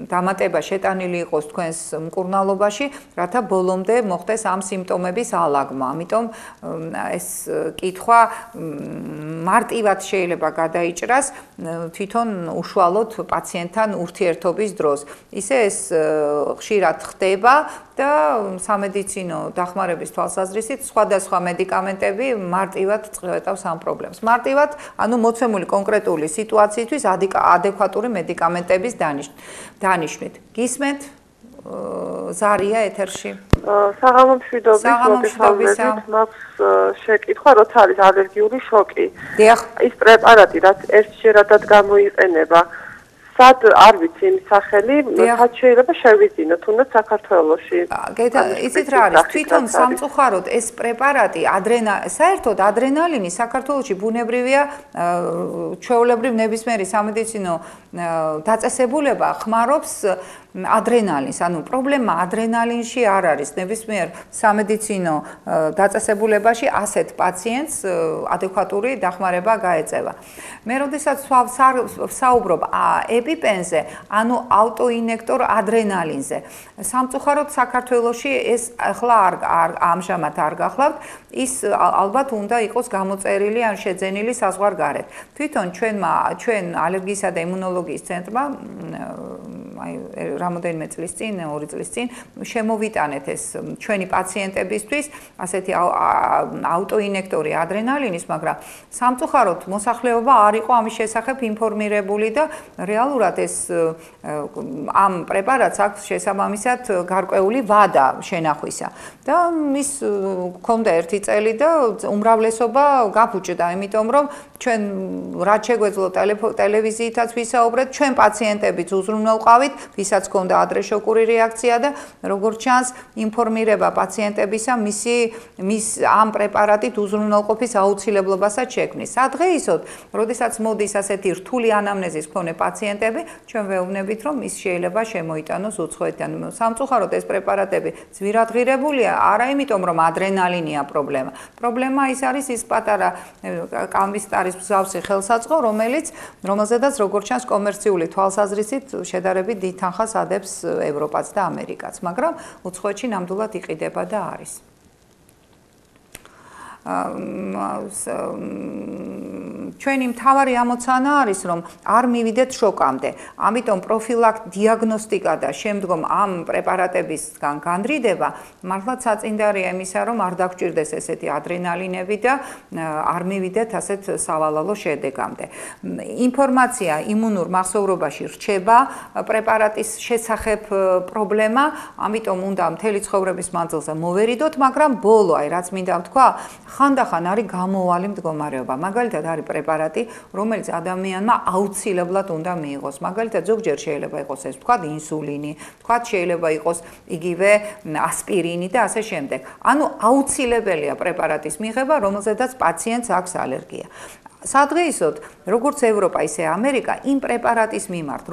დამატება შეტანილი იყოს თქვენს მკურნალობაში, რათა ბოლომდე მოხდეს ამ სიმპტომების ალაგმა. ამიტომ ეს კითხვა მარტივად შეიძლება გადაიჭრას თვითონ უშუალოდ პაციენტთან ურთიერთობის დროს. ისე ეს ხშირად ხდება და სამედიცინო დახმარების თვალსაზრისით სხვადასხვა მედიკამენტები მარტივად წყვეტავს ამ პრობლემას. მარტივად, ანუ მოცემული კონკრეტული სიტუაციისთვის ადეკვატური მედიკამენტების დანიშვნით. გისმენთ? ზარია ეთერში. საღამო მშვიდობისა. მაქვს შეკითხვა, როცა არის ალერგიული შოკი. ის პრეპარატი, რაც ერთჯერადად გამოიყენება, სად არ ვიცი იმის სახელი, სად შეიძლება შევიძინო, თუნდაც საქართველოში. იცით რა არის? თვითონ სამწუხაროდ ეს პრეპარატი საერთოდ ადრენალინი საქართველოში ბუნებრივია, ჩვეულებრივ ნებისმიერი სამედიცინო დაწესებულება ხმარობს ადრენალინს, ანუ პრობლემა ადრენალინში არ არის. ნებისმიერ სამედიცინო დაწესებულებაში ასეთ პაციენტს ადეკვატური დახმარება გაეწევა. მე როდესაც ვსაუბრობ ეპიპენზე, ანუ ავტოინექტორ ადრენალინზე. სამწუხაროდ საქართველოში ეს ახლა ამჟამად არ გახლავთ, ის ალბათ უნდა იყოს გამოწერილი ან შეძენილი საზღვარგარეთ. თვითონ ჩვენ ალერგიისა და იმუნოლოგიის ცენტრმა რამოდენიმე წლის წინ, 2 წლის წინ შემოვიტანეთ ეს ჩვენი პაციენტებისთვის ასეთი ავტოინექტორი ადრენალინის, მაგრამ სამწუხაროდ მოსახლეობა არ იყო ამის შესახებ ინფორმირებული და რეალურად ეს ამ პრეპარატს აქვს შესაბამისად გარკვეული ვადა შენახვისა. და მის გქონდა 1 წელი და უმრავლესობა გაფუჭდა, იმიტომ რომ ჩვენ რაც შეგვეძლო ტელევიზიითაც ვისაუბრეთ, ჩვენ პაციენტებიც უზრუნველყავით, ვისაც ჰქონდა ადრეშოკური რეაქცია და როგორც ჩანს, ინფორმირება პაციენტებისა მის ამ პრეპარატით უზრუნველყოფის აუცილებლობასაც შექმნის. სადღეისოდ, როდესაც მოდის ასეთი რთული ანამნეზის მქონე პაციენტები, ჩვენ ვეუბნებით, რომ ის შეიძლება შემოიტანოს უცხოეთიდან. სამწუხაროდ ეს პრეპარატები ძვირადღირებულია, არა იმიტომ, რომ ადრენალინია პრობლემა. პრობლემა ის არის ის პატარა კამბისტარის მსგავსი ხელსაწყო, რომელზედაც როგორც ჩანს კომერციული თვალსაზრისით შედარებით დიდ თანხას ადებს ევროპაც და ამერიკაც, მაგრამ უცხოეთში ნამდვილად იყიდება და არის. ჩვენი მთავარი ამოცანა არის, რომ არ მივიდეთ შოკამდე. ამიტომ დიაგნოსტიკა და შემდგომ ამ პრეპარატებისგან განდრიდება მართლაც საწინდარია იმისა, რომ არ დაგჭირდეს ესეთი ადრენალინები და არ მივიდეთ ასეთ სავალალო შედეგამდე. ინფორმაცია იმუნურ მახსოვრობაში რჩება პრეპარატის შესახებ პრობლემა, ამიტომ უნდა მთელი ცხოვრების მანძილზე მოვერიდოთ, მაგრამ ბოლო, რაც მინდა ვთქვა, ხანდახან არის გამოვალი მდგომარეობა. მაგალითად არის პრეპარატი, რომელიც ადამიანმა აუცილებლად უნდა მიიღოს. მაგალითად ზოგჯერ შეიძლება იყოს ეს ვთქვათ ინსულინი, ვთქვათ შეიძლება იყოს იგივე ასპირინი და ასე შემდეგ. ანუ აუცილებელია პრეპარატის მიღება, რომელზედაც პაციენტს აქვს ალერგია. სადღეისოდ, როგორც ევროპა, ისე ამერიკა იმ პრეპარატის მიმართ,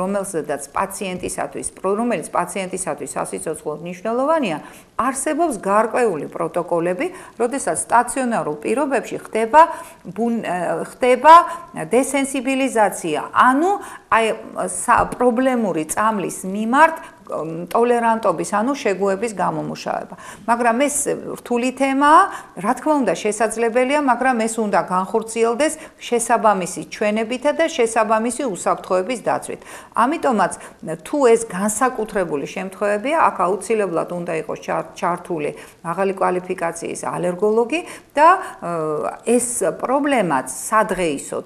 რომელიც პაციენტისათვის სასიცოცხლოდ მნიშვნელოვანია, არსებობს გარკვეული პროტოკოლები, როდესაც სტაციონარულ პირობებში ხდება დესენსიბილიზაცია, ანუ პრობლემური წამლის მიმართ ტოლერანტობის, ანუ შეგუების გამომუშავება. მაგრამ ეს რთული თემაა, რა თქმა უნდა, შესაძლებელია, მაგრამ ეს უნდა განხორციელდეს შესაბამისი ჩვენებითა და შესაბამისი უსაფრთხოების დაცვით. ამიტომაც, თუ ეს განსაკუთრებული შემთხვევებია, აქ აუცილებლად უნდა იყოს ჩართული მაღალი კვალიფიკაციის ალერგოლოგი და ეს პრობლემაც სადღეისოდ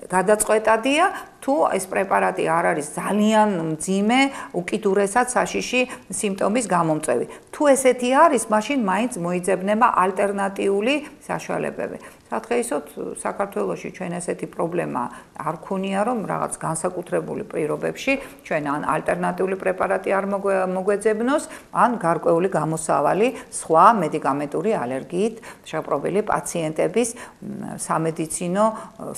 გადაწყვეტადია თუ ეს პრეპარატი არ არის ძალიან მძიმე, უკიდურესად საშიში სიმპტომის გამომწვევი. თუ ესეთი არის, მაშინ მაინც მოიძებნება ალტერნატიული საშუალებები. სათხეისოდ საქართველოში ჩვენ ესეთი პრობლემა არ ქონია, რომ რაღაც განსაკუთრებული პირობებში ჩვენ ან ალტერნატიული პრეპარატი არ მოგვეძებნოს, ან გარკვეული გამოსავალი სხვა მედიკამენტური ალერგიით შეპრობილი პაციენტების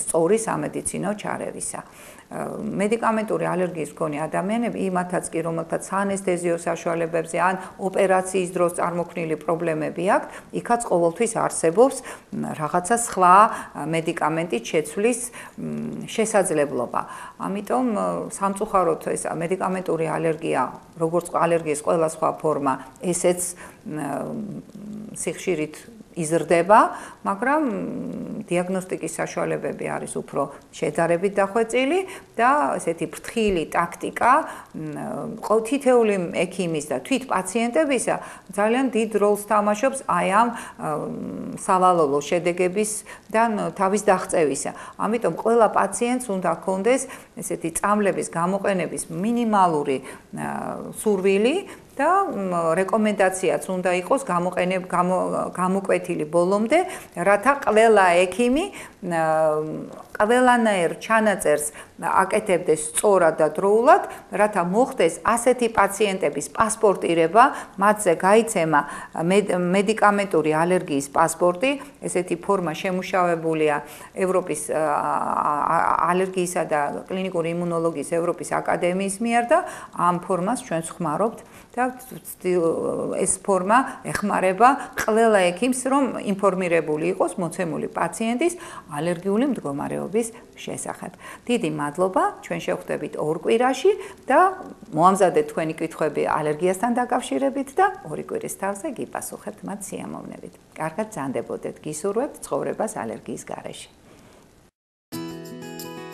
სწორი სამედიცინო ჩარევისა. მედიკამენტური ალერგიის მქონე ადამიანები, იმათაც კი, რომელთაც ანესთეზიო საშუალებებზე ან ოპერაციის დროს წარმოქმნილი პრობლემები აქვთ, იქაც ყოველთვის არსებობს რაღაცა სხვა მედიკამენტით შეცვლის შესაძლებლობა. ამიტომ სამწუხაროდ ეს მედიკამენტური ალერგია, როგორც ალერგიის ყველა სხვა ფორმა, ესეც სიხშირით იზრდება, მაგრამ დიაგნოსტიკის საშუალებები არის უფრო შედარებით დახვეწილი და ესეთი ფრთხილი ტაქტიკა თითეული ექიმის და თვით პაციენტებისა ძალიან დიდ როლს თამაშობს აი ამ სავალალო შედეგებისგან თავის დაღწევისა. ამიტომ ყველა პაციენტს უნდა ჰქონდეს ესეთი წამლების გამოყენების მინიმალური სურვილი და რეკომენდაციაც უნდა იყოს გამოკვეთილი ბოლომდე, რათა ყველა ექიმი ყველანაირ ჩანაწერს აკეთებდეს სწორად და დროულად, რათა მოხდეს ასეთი პაციენტების პასპორტირება, მათზე გაიცემა მედიკამენტური ალერგიის პასპორტი, ესეთი ფორმა შემუშავებულია ევროპის ალერგიისა და კლინიკური იმუნოლოგიის ევროპის აკადემიის მიერ და ამ ფორმას ჩვენ ვხმარობთ და ეს ფორმა ეხმარება ყველა ექიმს, რომ ინფორმირებული იყოს მოცემული პაციენტის ალერგიული მდგომარეობის შესახებ. დიდი მადლობა, ჩვენ შევხვდებით 2 კვირაში და მოამზადეთ თქვენი კითხვები ალერგიასთან დაკავშირებით და 2 კვირის თავზე გიპასუხებთ მათ სიამოვნებით. კარგად ძანდებოდეთ, გისურვებთ ცხოვრებას ალერგიის გარეშე.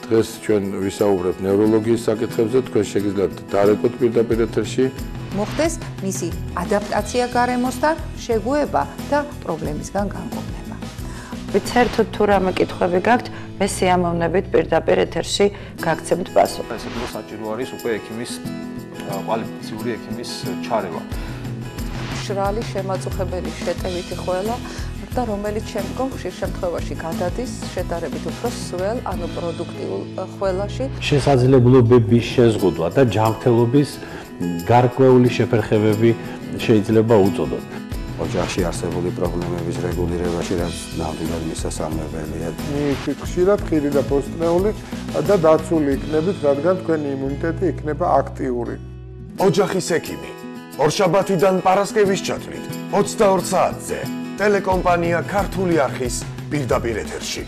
დღეს ჩვენ ვისაუბრებთ ნევროლოგიის საკითხებზე, თქვენ შეგიძლიათ დარეკოთ პირდაპირ ეთერში. მოხდეს მისი ადაპტაცია გარემოსთან, შეგუება და პრობლემისგან განკურნება. ვიცერთ თუ რამე კითხვები გაქვთ, მე სიამოვნებით პირდაპირ ეთერში გაგცემთ პასუხს. ეს უფრო საჭირო არის უკვე ექიმის კვალიფიციური ექიმის ჩარევა. მშრალი შემაწუხებელი შეტევითი ხველა და რომელიც შემდგომ ხშირ შემთხვევაში გადადის შედარებით უფრო სველ, ანუ პროდუქტიულ ხველაში. შესაძლებლობების შეზღუდვა და ჯანმრთელობის გარკვეული შეფერხებები შეიძლება უწოდოთ. ოჯახში არსებული პრობლემების რეგულირებაში რაც ნამდვილად მისასალმებელია. ხშირად ხირი და პოსტნეული და დაცული იქნებით, რადგან თქვენი იმუნიტეტი იქნება აქტიური. ოჯახის ექიმი. ორშაბათიდან პარასკევის ჩათვლით 22 საათზე. ტელეკომპანია ქართული არხის პირდაპირ ეთერში.